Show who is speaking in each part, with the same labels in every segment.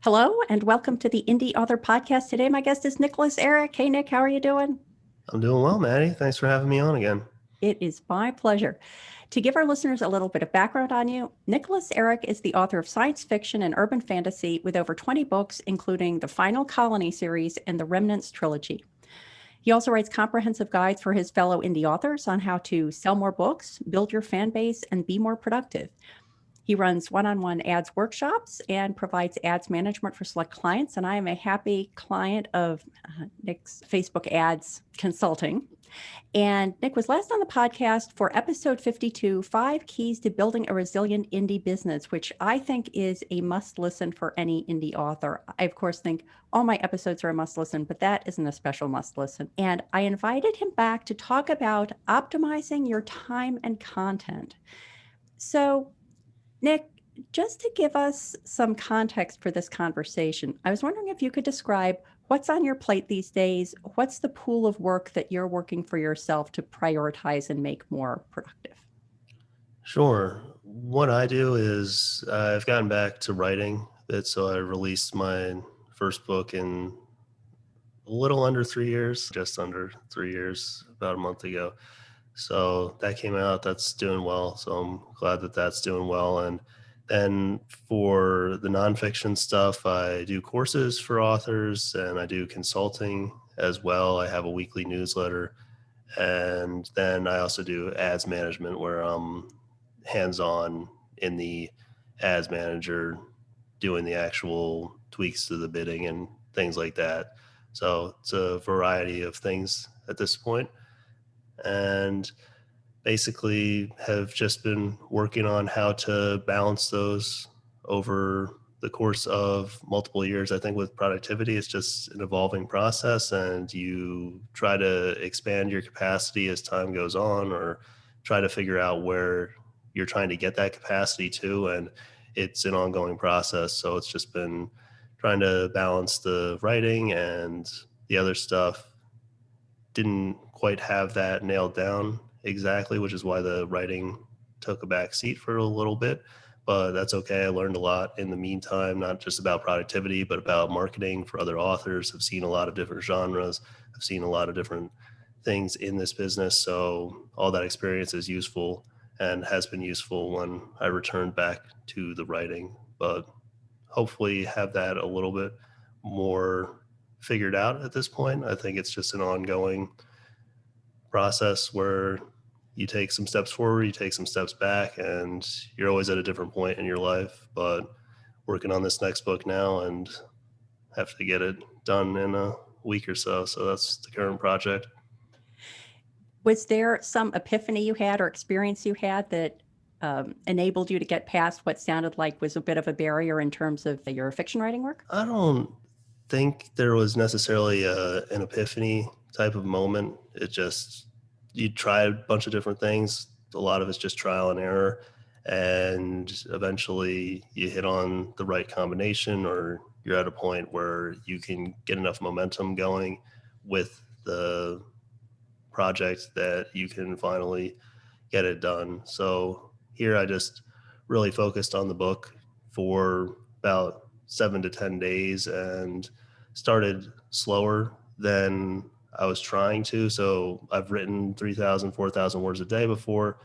Speaker 1: Hello and welcome to the Indie Author Podcast. Today, my guest is Nicholas Erik. Hey, Nick, how are you doing?
Speaker 2: I'm doing well, Maddie. Thanks for having me on again.
Speaker 1: It is my pleasure. To give our listeners a little bit of background on you, Nicholas Erik is the author of science fiction and urban fantasy with over 20 books, including the Final Colony series and the REMNANTS trilogy. He also writes comprehensive guides for his fellow indie authors on how to sell more books, build your fan base, and be more productive. He runs one-on-one ads workshops and provides ads management for select clients. And I am a happy client of Nick's Facebook ads consulting. And Nick was last on the podcast for episode 52, 5 Keys to Building a Resilient Indie Business, which I think is a must listen for any indie author. I, of course, think all my episodes are a must listen, but that isn't a special must listen. And I invited him back to talk about optimizing your time and content. So, Nick, just to give us some context for this conversation, I was wondering if you could describe what's on your plate these days. What's the pool of work that you're working for yourself to prioritize and make more productive?
Speaker 2: Sure. What I do is I've gotten back to writing a bit, so I released my first book in a little under 3 years, just under 3 years, about a month ago. So that came out, that's doing well. So I'm glad that that's doing well. And then for the nonfiction stuff, I do courses for authors and I do consulting as well. I have a weekly newsletter. And then I also do ads management where I'm hands-on in the ads manager doing the actual tweaks to the bidding and things like that. So it's a variety of things at this point. And basically have just been working on how to balance those over the course of multiple years. I think with productivity, it's just an evolving process and you try to expand your capacity as time goes on or try to figure out where you're trying to get that capacity to. And it's an ongoing process. So it's just been trying to balance the writing and the other stuff. Didn't quite have that nailed down exactly, which is why the writing took a back seat for a little bit, but that's okay. I learned a lot in the meantime, not just about productivity, but about marketing for other authors. I've seen a lot of different genres. I've seen a lot of different things in this business. So all that experience is useful and has been useful when I returned back to the writing, but hopefully have that a little bit more figured out at this point. I think it's just an ongoing process where you take some steps forward, you take some steps back, and you're always at a different point in your life. But working on this next book now and have to get it done in a week or so. So that's the current project.
Speaker 1: Was there some epiphany you had or experience you had that enabled you to get past what sounded like was a bit of a barrier in terms of your fiction writing work?
Speaker 2: I don't think there was necessarily an epiphany type of moment. It just, you try a bunch of different things. A lot of it's just trial and error. And eventually you hit on the right combination or you're at a point where you can get enough momentum going with the project that you can finally get it done. So here I just really focused on the book for about 7 to 10 days and started slower than I was trying to. So I've written 3,000, 4,000 words a day before.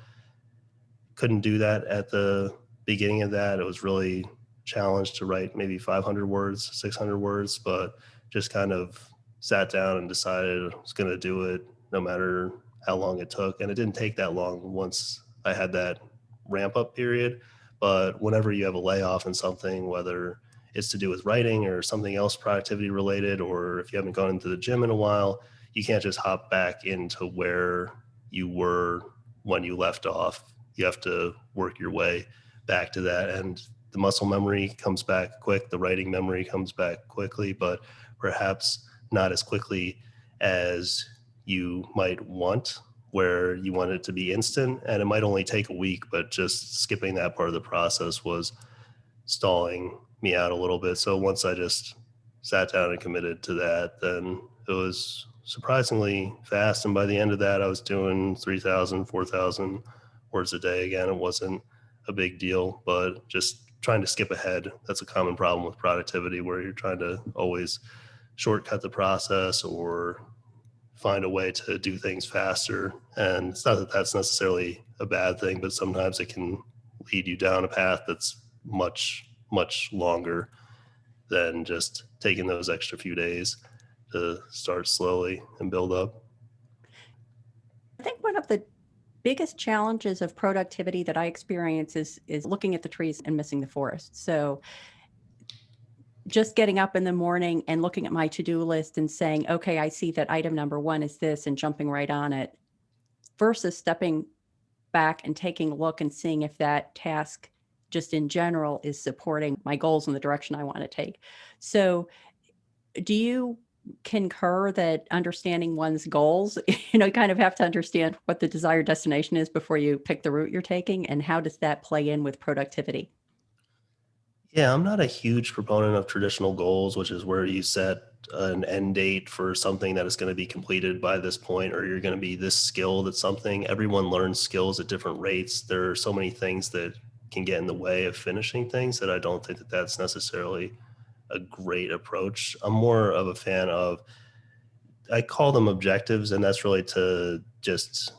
Speaker 2: Couldn't do that at the beginning of that. It was really challenged to write maybe 500 words, 600 words, but just kind of sat down and decided I was going to do it no matter how long it took. And it didn't take that long once I had that ramp up period. But whenever you have a layoff in something, whether it's to do with writing or something else productivity related, or if you haven't gone into the gym in a while, you can't just hop back into where you were when you left off. You have to work your way back to that. And the muscle memory comes back quick. The writing memory comes back quickly, but perhaps not as quickly as you might want, where you want it to be instant. And it might only take a week, but just skipping that part of the process was stalling me out a little bit. So once I just sat down and committed to that, then it was surprisingly fast. And by the end of that, I was doing 3,000, 4,000 words a day again. It wasn't a big deal, but just trying to skip ahead. That's a common problem with productivity, where you're trying to always shortcut the process or find a way to do things faster. And it's not that that's necessarily a bad thing, but sometimes it can lead you down a path that's much, much longer than just taking those extra few days to start slowly and build up.
Speaker 1: I think one of the biggest challenges of productivity that I experience is looking at the trees and missing the forest. So just getting up in the morning and looking at my to-do list and saying, okay, I see that item number one is this, and jumping right on it, versus stepping back and taking a look and seeing if that task just in general is supporting my goals in the direction I want to take. So do you concur that understanding one's goals, you kind of have to understand what the desired destination is before you pick the route you're taking? And how does that play in with productivity?
Speaker 2: Yeah, I'm not a huge proponent of traditional goals, which is where you set an end date for something that is going to be completed by this point, or you're going to be this skilled at something. Everyone learns skills at different rates. There are so many things that can get in the way of finishing things that I don't think that that's necessarily a great approach. I'm more of a fan of, I call them objectives, and that's really to just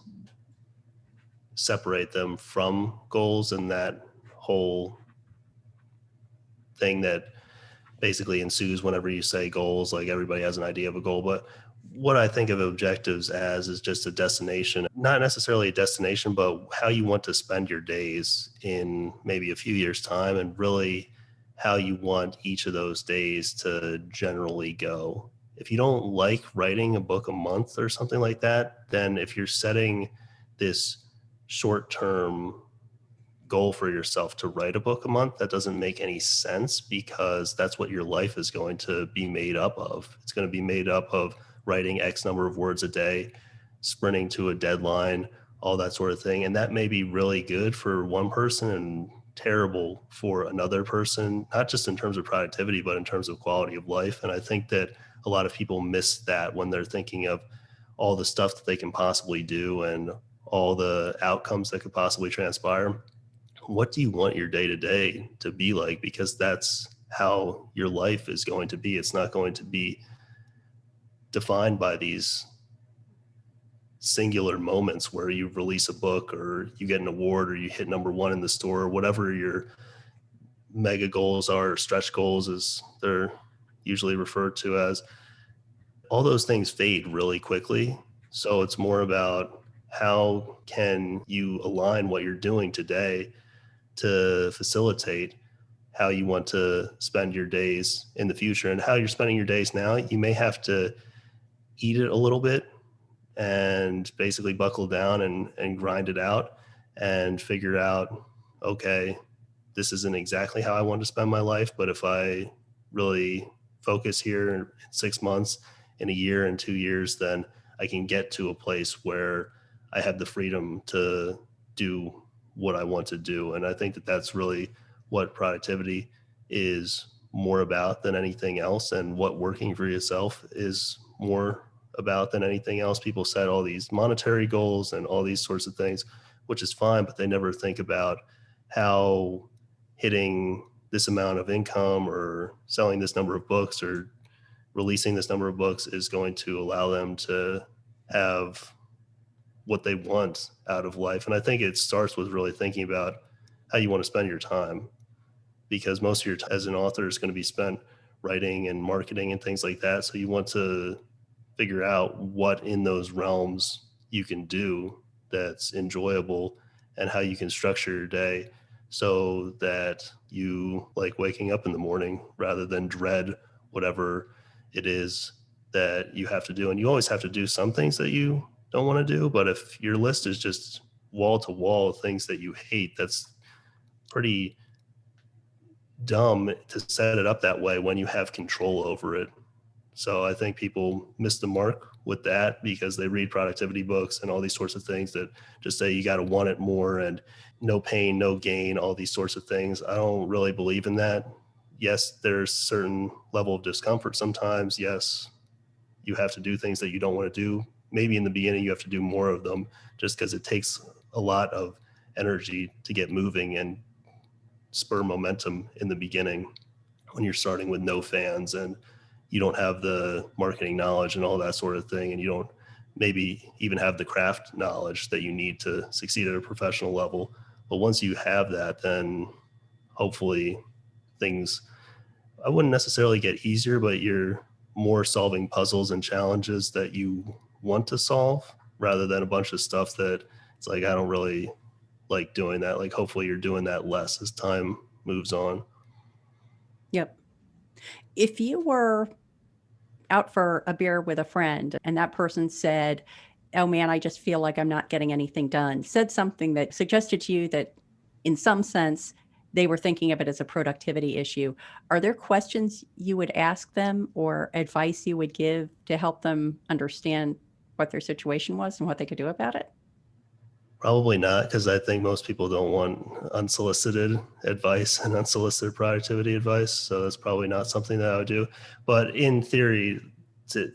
Speaker 2: separate them from goals and that whole thing that basically ensues whenever you say goals. Like, everybody has an idea of a goal, but what I think of objectives as is just a destination, not necessarily a destination, but how you want to spend your days in maybe a few years' time, and really how you want each of those days to generally go. If you don't like writing a book a month or something like that, then if you're setting this short term goal for yourself to write a book a month, that doesn't make any sense, because that's what your life is going to be made up of. It's going to be made up of writing X number of words a day, sprinting to a deadline, all that sort of thing. And that may be really good for one person and terrible for another person, not just in terms of productivity, but in terms of quality of life. And I think that a lot of people miss that when they're thinking of all the stuff that they can possibly do and all the outcomes that could possibly transpire. What do you want your day to day to be like? Because that's how your life is going to be. It's not going to be defined by these singular moments where you release a book or you get an award or you hit number one in the store, or whatever your mega goals are, or stretch goals as they're usually referred to as. All those things fade really quickly. So it's more about, how can you align what you're doing today to facilitate how you want to spend your days in the future. And how you're spending your days now, you may have to eat it a little bit and basically buckle down and grind it out and figure out, okay, this isn't exactly how I want to spend my life, but if I really focus here in 6 months, in a year, in 2 years, then I can get to a place where I have the freedom to do what I want to do. And I think that that's really what productivity is more about than anything else, and what working for yourself is more about than anything else. People set all these monetary goals and all these sorts of things, which is fine, but they never think about how hitting this amount of income or selling this number of books or releasing this number of books is going to allow them to have what they want out of life. And I think it starts with really thinking about how you want to spend your time, because most of your time as an author is going to be spent writing and marketing and things like that. So you want to figure out what in those realms you can do that's enjoyable, and how you can structure your day so that you like waking up in the morning rather than dread whatever it is that you have to do. And you always have to do some things that you don't want to do, but if your list is just wall to wall things that you hate, that's pretty dumb to set it up that way when you have control over it. So I think people miss the mark with that, because they read productivity books and all these sorts of things that just say you got to want it more, and no pain, no gain, all these sorts of things. I don't really believe in that. Yes, there's certain level of discomfort sometimes. Yes, you have to do things that you don't want to do. Maybe in the beginning you have to do more of them, just because it takes a lot of energy to get moving and spur momentum in the beginning when you're starting with no fans and you don't have the marketing knowledge and all that sort of thing, and you don't maybe even have the craft knowledge that you need to succeed at a professional level. But once you have that, then hopefully things, I wouldn't necessarily get easier, but you're more solving puzzles and challenges that you want to solve rather than a bunch of stuff that it's like, I don't really like doing that. Like, hopefully you're doing that less as time moves on.
Speaker 1: Yep. If you were out for a beer with a friend and that person said, "Oh man, I just feel like I'm not getting anything done," said something that suggested to you that in some sense they were thinking of it as a productivity issue, are there questions you would ask them or advice you would give to help them understand what their situation was and what they could do about it?
Speaker 2: Probably not, because I think most people don't want unsolicited advice and unsolicited productivity advice. So that's probably not something that I would do. But in theory,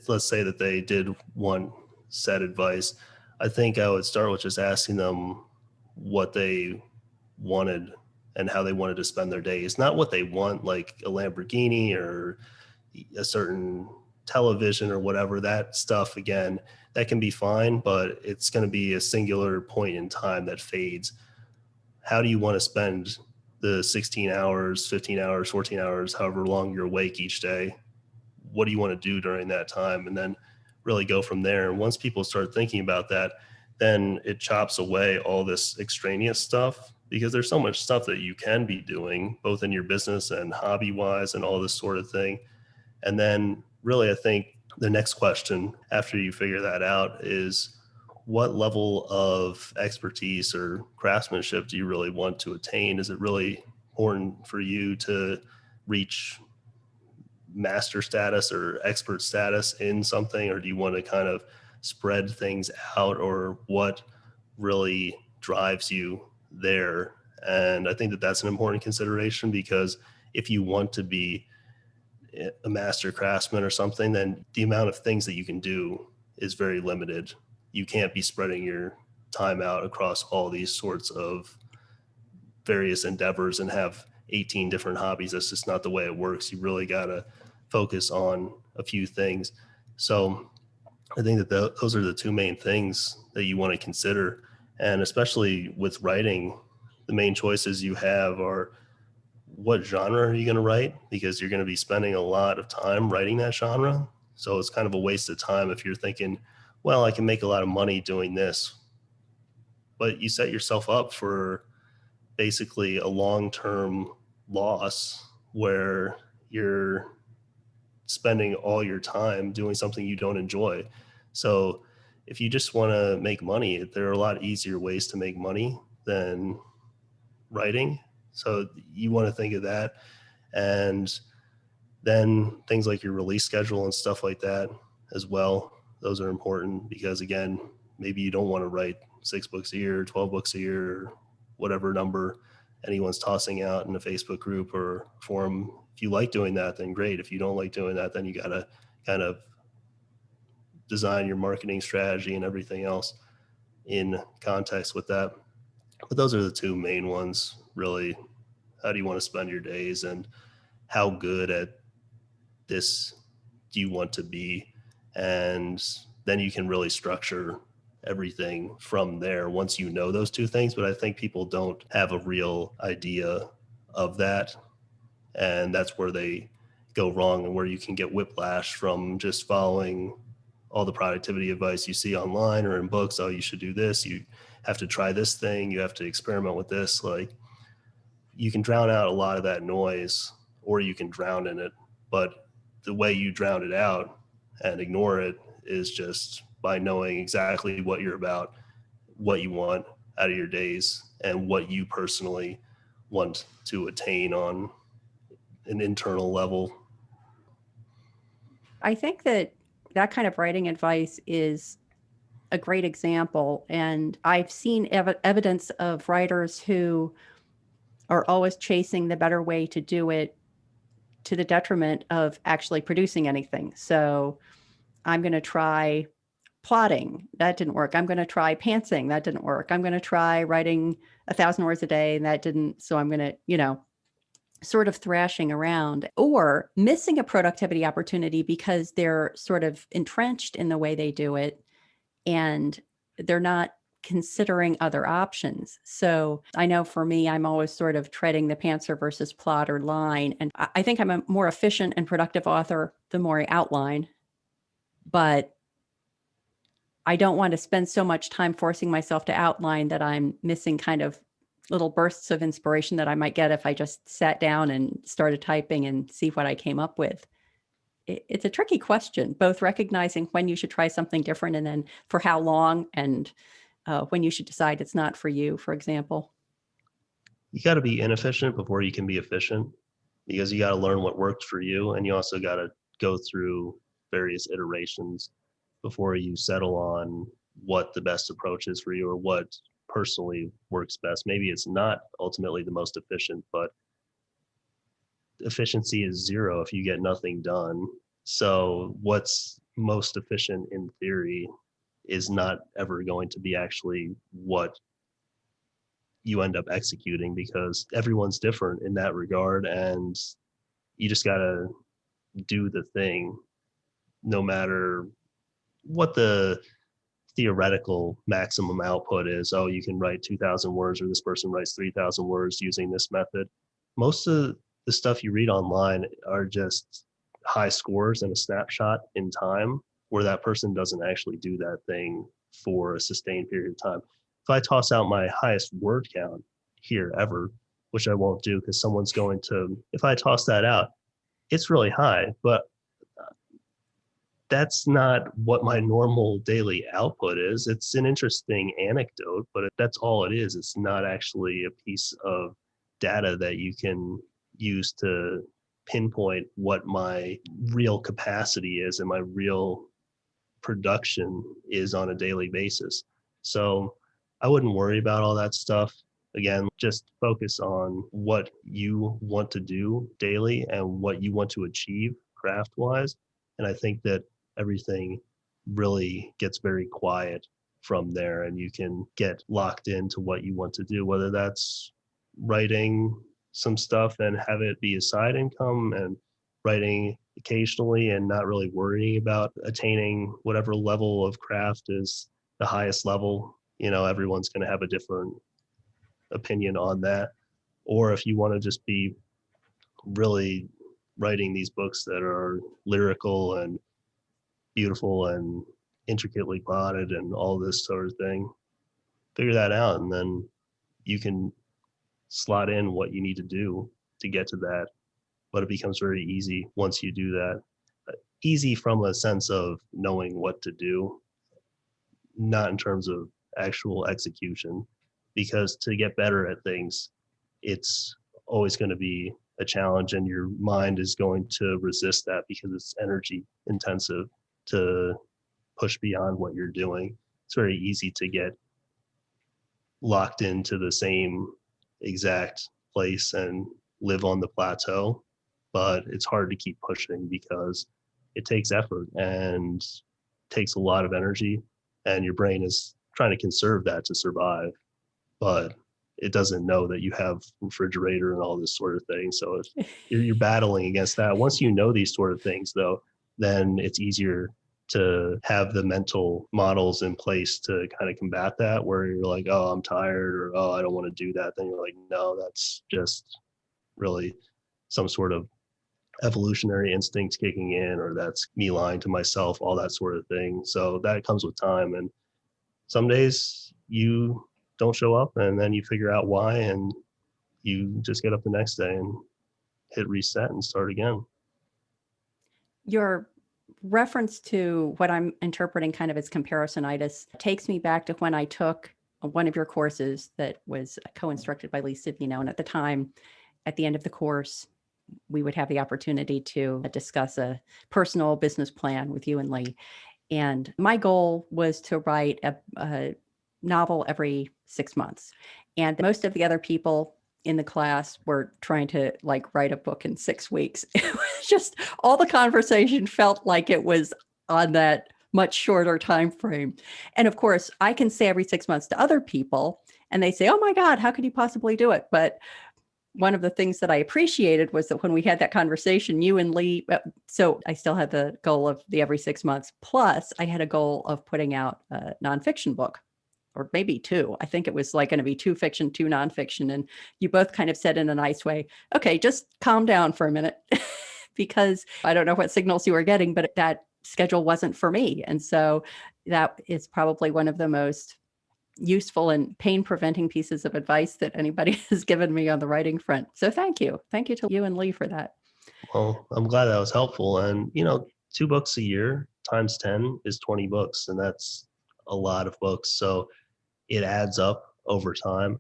Speaker 2: let's say that they did want said advice, I think I would start with just asking them what they wanted and how they wanted to spend their days. Not what they want, like a Lamborghini or a certain television or whatever. That stuff, again, that can be fine, but it's going to be a singular point in time that fades. How do you want to spend the 16 hours, 15 hours, 14 hours, however long you're awake each day? What do you want to do during that time? And then really go from there. And once people start thinking about that, then it chops away all this extraneous stuff, because there's so much stuff that you can be doing both in your business and hobby wise and all this sort of thing. And then really, I think the next question after you figure that out is, what level of expertise or craftsmanship do you really want to attain? Is it really important for you to reach master status or expert status in something, or do you want to kind of spread things out, or what really drives you there? And I think that that's an important consideration, because if you want to be a master craftsman or something, then the amount of things that you can do is very limited. You can't be spreading your time out across all these sorts of various endeavors and have 18 different hobbies. That's just not the way it works. You really got to focus on a few things. So I think that those are the two main things that you want to consider. And especially with writing, the main choices you have are, what genre are you going to write? Because you're going to be spending a lot of time writing that genre. So it's kind of a waste of time if you're thinking, well, I can make a lot of money doing this, but you set yourself up for basically a long-term loss where you're spending all your time doing something you don't enjoy. So if you just want to make money, there are a lot easier ways to make money than writing. So you want to think of that. And then things like your release schedule and stuff like that as well. Those are important, because again, maybe you don't want to write 6 books a year, 12 books a year, or whatever number anyone's tossing out in a Facebook group or forum. If you like doing that, then great. If you don't like doing that, then you got to kind of design your marketing strategy and everything else in context with that. But those are the two main ones, really. How do you want to spend your days, and how good at this do you want to be? And then you can really structure everything from there once you know those two things. But I think people don't have a real idea of that. And that's where they go wrong, and where you can get whiplash from just following all the productivity advice you see online or in books. Oh, you should do this. You have to try this thing. You have to experiment with this. Like, you can drown out a lot of that noise, or you can drown in it. But the way you drown it out and ignore it is just by knowing exactly what you're about, what you want out of your days, and what you personally want to attain on an internal level.
Speaker 1: I think that that kind of writing advice is a great example. And I've seen evidence of writers who are always chasing the better way to do it to the detriment of actually producing anything. So I'm going to try plotting. That didn't work. I'm going to try pantsing. That didn't work. I'm going to try writing 1,000 words a day, and that didn't. So I'm going to, sort of thrashing around or missing a productivity opportunity because they're sort of entrenched in the way they do it and they're not considering other options. So I know for me, I'm always sort of treading the pantser versus plotter line. And I think I'm a more efficient and productive author the more I outline, but I don't want to spend so much time forcing myself to outline that I'm missing kind of little bursts of inspiration that I might get if I just sat down and started typing and see what I came up with. It's a tricky question, both recognizing when you should try something different and then for how long, and when you should decide it's not for you, for example.
Speaker 2: You got to be inefficient before you can be efficient, because you got to learn what works for you. And you also got to go through various iterations before you settle on what the best approach is for you or what personally works best. Maybe it's not ultimately the most efficient, but efficiency is zero if you get nothing done. So what's most efficient in theory is not ever going to be actually what you end up executing, because everyone's different in that regard, and you just got to do the thing no matter what the theoretical maximum output is. Oh, you can write 2,000 words, or this person writes 3,000 words using this method. Most of the stuff you read online are just high scores and a snapshot in time where that person doesn't actually do that thing for a sustained period of time. If I toss out my highest word count here ever, which I won't do because someone's going to, if I toss that out, it's really high, but that's not what my normal daily output is. It's an interesting anecdote, but that's all it is. It's not actually a piece of data that you can use to pinpoint what my real capacity is and my real production is on a daily basis. So I wouldn't worry about all that stuff. Again, just focus on what you want to do daily and what you want to achieve craft wise. And I think that everything really gets very quiet from there, and you can get locked into what you want to do, whether that's writing some stuff and have it be a side income, and writing occasionally and not really worrying about attaining whatever level of craft is the highest level. You know, everyone's going to have a different opinion on that. Or if you want to just be really writing these books that are lyrical and beautiful and intricately plotted and all this sort of thing, figure that out, and then you can slot in what you need to do to get to that. But it becomes very easy once you do that. Easy from a sense of knowing what to do, not in terms of actual execution, because to get better at things, it's always going to be a challenge, and your mind is going to resist that because it's energy intensive to push beyond what you're doing. It's very easy to get locked into the same exact place and live on the plateau, but it's hard to keep pushing because it takes effort and takes a lot of energy, and your brain is trying to conserve that to survive, but it doesn't know that you have refrigerator and all this sort of thing. So you're battling against that. Once you know these sort of things, though, then it's easier to have the mental models in place to kind of combat that, where you're like, oh, I'm tired, or oh, I don't want to do that. Then you're like, no, that's just really some sort of evolutionary instinct kicking in, or that's me lying to myself, all that sort of thing. So that comes with time. And some days you don't show up, and then you figure out why, and you just get up the next day and hit reset and start again.
Speaker 1: Your reference to what I'm interpreting kind of as comparisonitis takes me back to when I took one of your courses that was co-instructed by Lee Sidney. And at the time, at the end of the course, we would have the opportunity to discuss a personal business plan with you and Lee. And my goal was to write a novel every 6 months. And most of the other people in the class were trying to like write a book in 6 weeks. It was just all the conversation felt like it was on that much shorter time frame. And of course, I can say every 6 months to other people, and they say, "Oh my God, how could you possibly do it?" But one of the things that I appreciated was that when we had that conversation, you and Lee, so I still had the goal of the every 6 months, plus I had a goal of putting out a nonfiction book, or maybe two. I think it was like going to be 2 fiction, 2 nonfiction. And you both kind of said in a nice way, okay, just calm down for a minute, because I don't know what signals you were getting, but that schedule wasn't for me. And so that is probably one of the most useful and pain preventing pieces of advice that anybody has given me on the writing front. So thank you. Thank you to you and Lee for that.
Speaker 2: Well, I'm glad that was helpful. And, 2 books a year times 10 is 20 books, and that's a lot of books. So it adds up over time.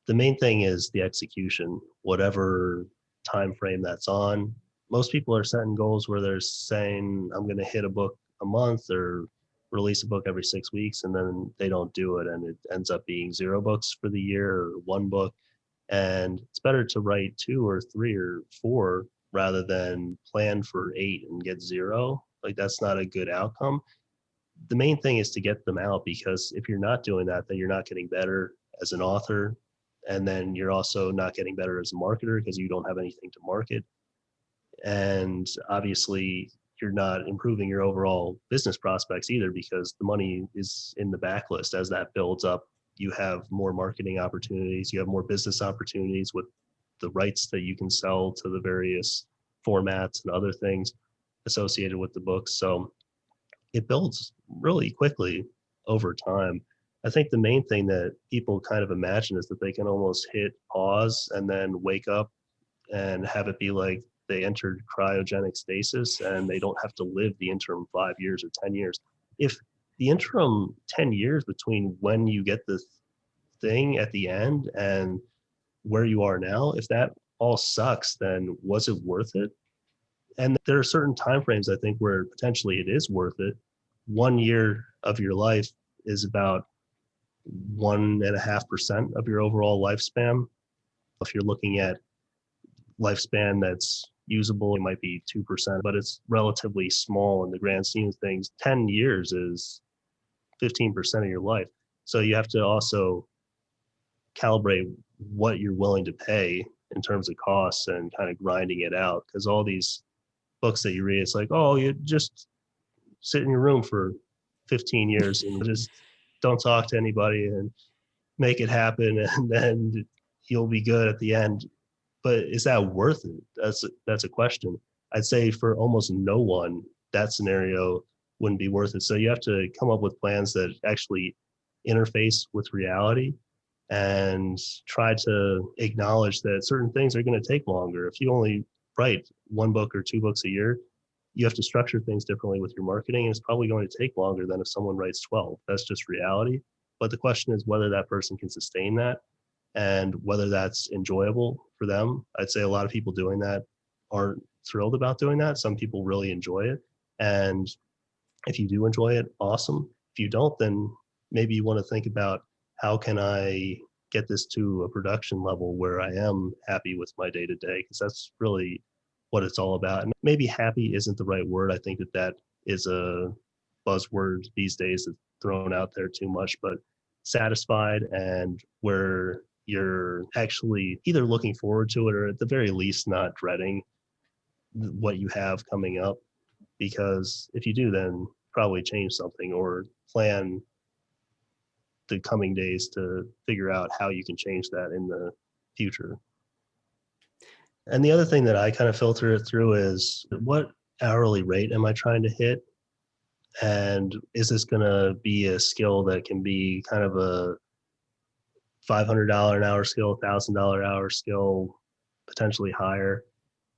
Speaker 2: The main thing is the execution, whatever time frame that's on. Most people are setting goals where they're saying, I'm going to hit a book a month or release a book every 6 weeks, and then they don't do it. And it ends up being 0 books for the year or 1 book. And it's better to write 2 or 3 or 4 rather than plan for 8 and get 0. Like, that's not a good outcome. The main thing is to get them out, because if you're not doing that, then you're not getting better as an author. And then you're also not getting better as a marketer because you don't have anything to market. And obviously, you're not improving your overall business prospects either, because the money is in the backlist. As that builds up, you have more marketing opportunities, you have more business opportunities with the rights that you can sell to the various formats and other things associated with the books. So it builds really quickly over time. I think the main thing that people kind of imagine is that they can almost hit pause and then wake up and have it be like they entered cryogenic stasis and they don't have to live the interim 5 years or 10 years. If the interim 10 years between when you get the thing at the end and where you are now, if that all sucks, then was it worth it? And there are certain timeframes, I think, where potentially it is worth it. 1 year of your life is about 1.5% of your overall lifespan. If you're looking at lifespan that's usable, it might be 2%, but it's relatively small in the grand scheme of things. 10 years is 15% of your life. So you have to also calibrate what you're willing to pay in terms of costs and kind of grinding it out. Because all these books that you read, it's like, oh, you just sit in your room for 15 years and just don't talk to anybody and make it happen, and then you'll be good at the end. But is that worth it? That's a question. I'd say for almost no one, that scenario wouldn't be worth it. So you have to come up with plans that actually interface with reality and try to acknowledge that certain things are going to take longer. If you only write 1 book or 2 books a year, you have to structure things differently with your marketing, and it's probably going to take longer than if someone writes 12. That's just reality. But the question is whether that person can sustain that and whether that's enjoyable for them. I'd say a lot of people doing that aren't thrilled about doing that. Some people really enjoy it. And if you do enjoy it, awesome. If you don't, then maybe you want to think about, how can I get this to a production level where I am happy with my day to day? Because that's really what it's all about. And maybe happy isn't the right word. I think that is a buzzword these days that's thrown out there too much, but satisfied, and where you're actually either looking forward to it or at the very least not dreading what you have coming up. Because if you do, then probably change something or plan the coming days to figure out how you can change that in the future. And the other thing that I kind of filter it through is, what hourly rate am I trying to hit? And is this going to be a skill that can be kind of a $500 an hour skill, $1,000 hour skill, potentially higher?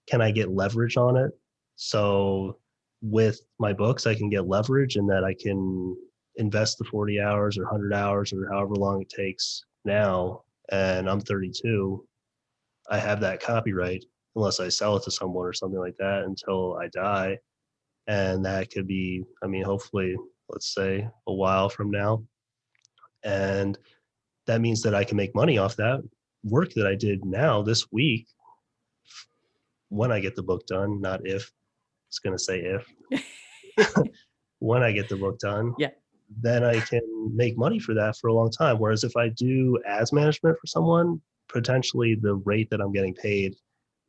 Speaker 2: Can I get leverage on it? So with my books, I can get leverage in that I can invest the 40 hours or 100 hours or however long it takes now, and I'm 32. I have that copyright, unless I sell it to someone or something like that, until I die. And that could be, hopefully, let's say a while from now. And that means that I can make money off that work that I did now this week when I get the book done, not if. It's going to say if. When I get the book done,
Speaker 1: Yeah.
Speaker 2: then I can make money for that for a long time. Whereas if I do ads management for someone, potentially the rate that I'm getting paid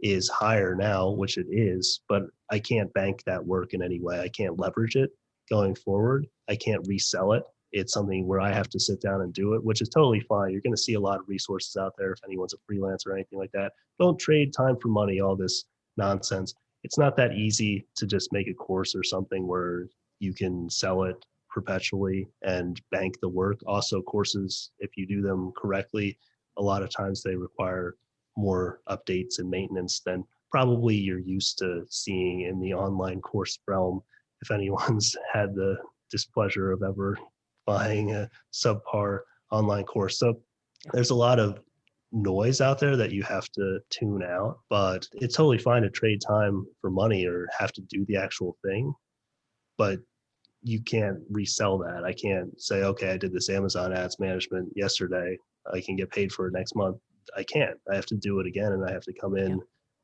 Speaker 2: is higher now, which it is, but I can't bank that work in any way. I can't leverage it going forward. I can't resell it. It's something where I have to sit down and do it, which is totally fine. You're going to see a lot of resources out there if anyone's a freelancer or anything like that. Don't trade time for money, all this nonsense. It's not that easy to just make a course or something where you can sell it perpetually and bank the work. Also, courses, if you do them correctly, a lot of times they require more updates and maintenance than probably you're used to seeing in the online course realm. If anyone's had the displeasure of ever buying a subpar online course. So there's a lot of noise out there that you have to tune out, but it's totally fine to trade time for money or have to do the actual thing. But you can't resell that. I can't say, okay, I did this Amazon ads management yesterday. I can get paid for it next month. I can't. I have to do it again, and I have to come in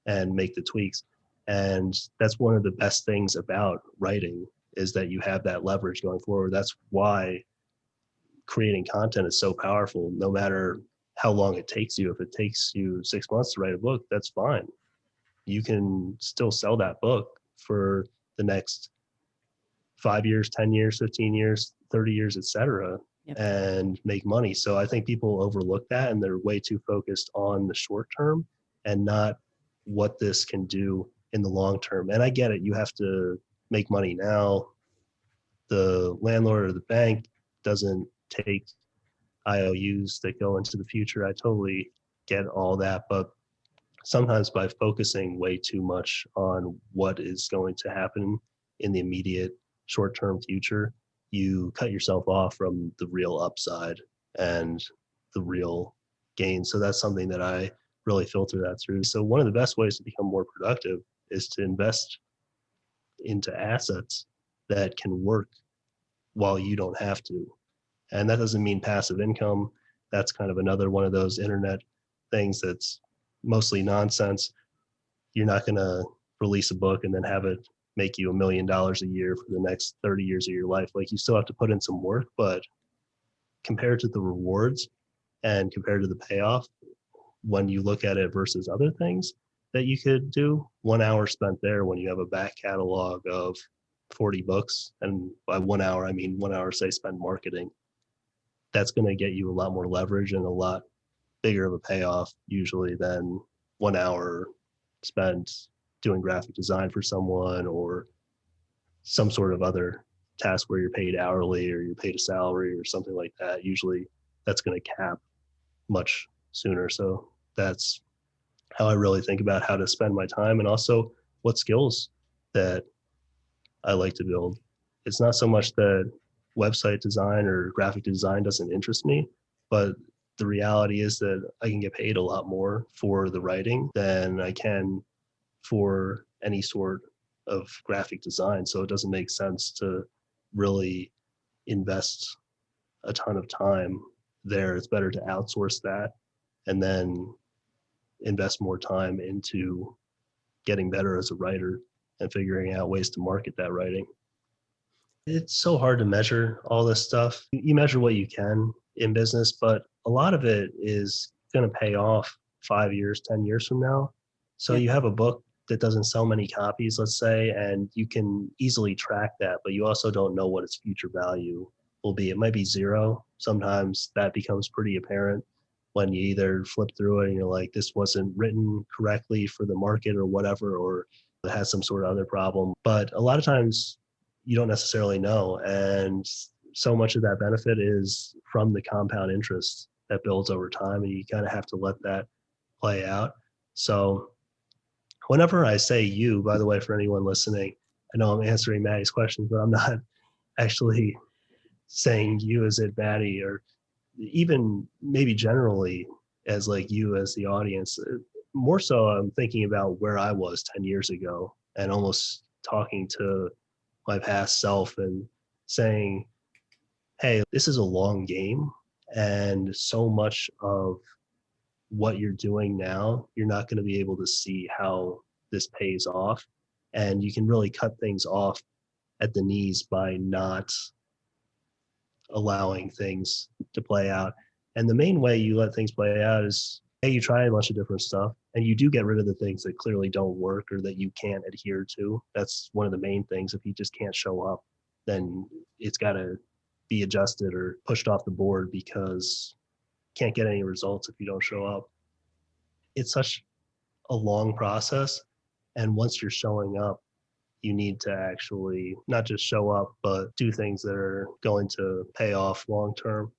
Speaker 2: and make the tweaks. And that's one of the best things about writing is that you have that leverage going forward. That's why creating content is so powerful, no matter how long it takes you. If it takes you 6 months to write a book, that's fine. You can still sell that book for the next 5 years, 10 years, 15 years, 30 years, etc., and make money. So I think people overlook that and they're way too focused on the short term and not what this can do in the long term. And I get it. You have to make money now. The landlord or the bank doesn't take IOUs that go into the future. I totally get all that. But sometimes by focusing way too much on what is going to happen in the immediate short-term future, you cut yourself off from the real upside and the real gain. So that's something that I really filter that through. So one of the best ways to become more productive is to invest into assets that can work while you don't have to. And that doesn't mean passive income. That's kind of another one of those internet things that's mostly nonsense. You're not going to release a book and then have it make you $1 million a year for the next 30 years of your life. Like, you still have to put in some work, but compared to the rewards and compared to the payoff, when you look at it versus other things that you could do, 1 hour spent there when you have a back catalog of 40 books, and by 1 hour, I mean 1 hour, say, spent marketing, that's going to get you a lot more leverage and a lot bigger of a payoff usually than 1 hour spent doing graphic design for someone or some sort of other task where you're paid hourly or you're paid a salary or something like that. Usually that's going to cap much sooner. So that's how I really think about how to spend my time, and also what skills that I like to build. It's not so much that website design or graphic design doesn't interest me, but the reality is that I can get paid a lot more for the writing than I can for any sort of graphic design. So it doesn't make sense to really invest a ton of time there. It's better to outsource that and then invest more time into getting better as a writer and figuring out ways to market that writing. It's so hard to measure all this stuff. You measure what you can in business, but a lot of it is going to pay off 5 years, 10 years from now. So you have a book that doesn't sell many copies, let's say, and you can easily track that, but you also don't know what its future value will be. It might be zero. Sometimes that becomes pretty apparent when you either flip through it and you're like, this wasn't written correctly for the market or whatever, or it has some sort of other problem. But a lot of times you don't necessarily know. And so much of that benefit is from the compound interest that builds over time, and you kind of have to let that play out. So whenever I say you, by the way, for anyone listening, I know I'm answering Maddie's questions, but I'm not actually saying you as it Maddie, or even maybe generally as like you as the audience. More so I'm thinking about where I was 10 years ago and almost talking to my past self and saying, hey, this is a long game, and so much of what you're doing now, you're not going to be able to see how this pays off. And you can really cut things off at the knees by not allowing things to play out. And the main way you let things play out is hey, you try a bunch of different stuff and you do get rid of the things that clearly don't work or that you can't adhere to. That's one of the main things. If you just can't show up, then it's got to be adjusted or pushed off the board because you can't get any results if you don't show up. It's such a long process. And once you're showing up, you need to actually not just show up, but do things that are going to pay off long term.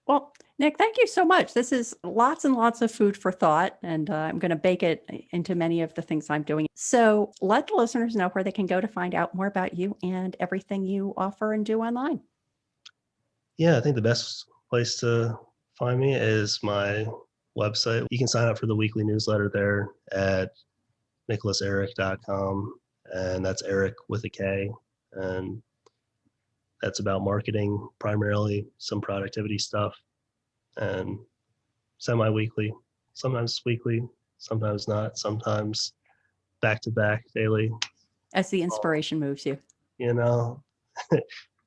Speaker 1: Well, Nick, thank you so much. This is lots and lots of food for thought, and I'm going to bake it into many of the things I'm doing. So let the listeners know where they can go to find out more about you and everything you offer and do online.
Speaker 2: Yeah, I think the best place to find me is my website. You can sign up for the weekly newsletter there at nicholaserik.com, and that's Erik with a K. And that's about marketing primarily, some productivity stuff, and semi-weekly, sometimes weekly, sometimes not, sometimes back-to-back daily.
Speaker 1: As the inspiration moves you.
Speaker 2: You know,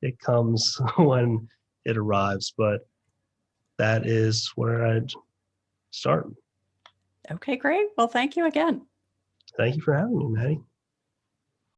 Speaker 2: it comes when it arrives, but that is where I'd start.
Speaker 1: Okay, great. Well, thank you again.
Speaker 2: Thank you for having me, Maddie.